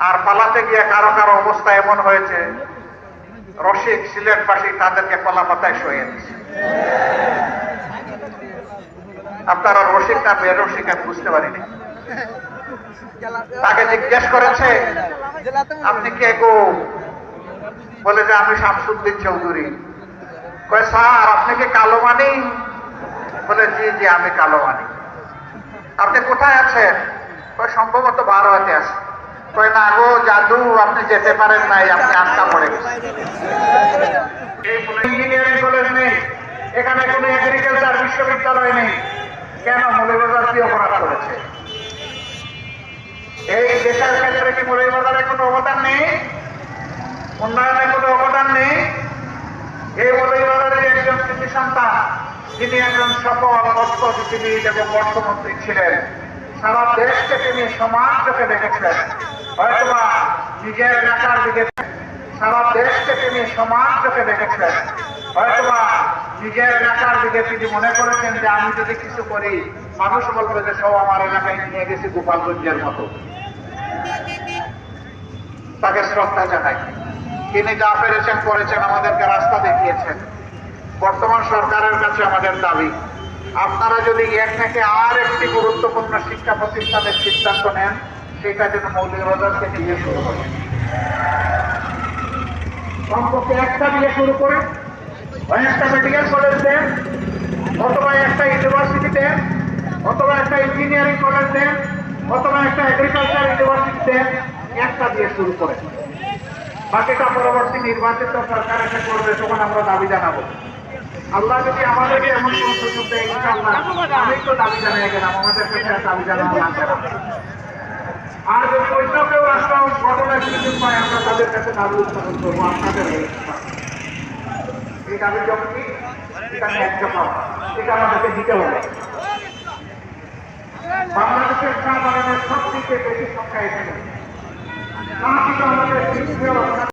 আর পালাতে গিয়ে কারো কারো অবস্থা এমন হয়েছে, রশিদ সিলেটবাসী তাদেরকে কলা পাতায় শুয়ে দিচ্ছে। আপনারা রশিদ না বেরশিদ আমি বুঝতে পারিনি। তাকে জিজ্ঞেস করেছে, আপনি কে গো? বলে যে আমি শামসুদ্দিন চৌধুরী। কয় স্যার আপনি কি কালো মানি? বলে জি জি আমি কালো মানি। আপনি কোথায় আছেন? কয় সম্ভবত ভারতে আছে। কয় না গো জাদু, আপনি যেতে পারেন নাই, আপনি আটকা পড়ে গেছেন। এই কোনো ইঞ্জিনিয়ারিং কলেজ নেই, এখানে কোনো এগ্রিকালচার বিশ্ববিদ্যালয় নেই, কেন মৌলভীবাজার কি অপরাধ করেছে? এই দেশের ক্ষেত্রে কি মৌলভীবাজারের কোনো অবদান নেই? উন্নয়নের কোনো অবদান নেই? এই মৌলভীবাজারের একজন কৃষি সন্তান, তিনি একজন সফল অর্থনীতিবিদ এবং অর্থমন্ত্রী ছিলেন। সারা দেশকে তিনি সমান চোখে দেখেছেন। হয়তোবা নিজের এলাকার দিকে, সারা দেশকে তিনি সমান চোখে দেখেছেন। হয়তোবা নিজের এলাকার দিকে তিনি মনে করেছেন যে আমি যদি কিছু করি মানুষ বলবে যে সব আমার এলাকায় নিয়ে গেছি গোপালগঞ্জের মতো। তাকে শ্রদ্ধা জানাই। তিনি যা পেরেছেন করেছেন, আমাদেরকে রাস্তা দেখিয়েছেন। বর্তমান সরকারের কাছে আমাদের দাবি, আপনারা যদি এর থেকে আর একটি গুরুত্বপূর্ণ শিক্ষা প্রতিষ্ঠানের সিদ্ধান্ত নেন, সেটা যেন মৌলভীবাজার থেকে দিয়ে শুরু করেন। কমপক্ষে একটা দিয়ে শুরু করে একটা মেডিকেল কলেজ দেন, অথবা একটা ইউনিভার্সিটি দেন, অথবা একটা ইঞ্জিনিয়ারিং কলেজ দেন, অথবা একটা এগ্রিকালচার ইউনিভার্সিটি দেন। একটা দিয়ে শুরু করে বাকিটা পরবর্তী নির্বাচিত সরকার এসে করবে, তখন আমরা দাবি জানাবো। আল্লাহ যদি আমাদেরকে এমন কোন সুযোগ দেয়, ইনশাআল্লাহ আমি তো দাবি জানিয়ে গেলাম, আমাদের কাছে দাবি জানানো লাগবে না। আর যদি অন্য কেউ রাষ্ট্র গঠনের সুযোগ পায়, আমরা তাদের কাছে দাবি উত্থাপন করবো আপনাদের। এই দাবি যখন কি এটা ন্যায্য পাওয়া, এটা আমাদেরকে দিতে হবে। বাংলাদেশের চা বাগানের সবথেকে বেশি সংখ্যা এখানে। আমাদের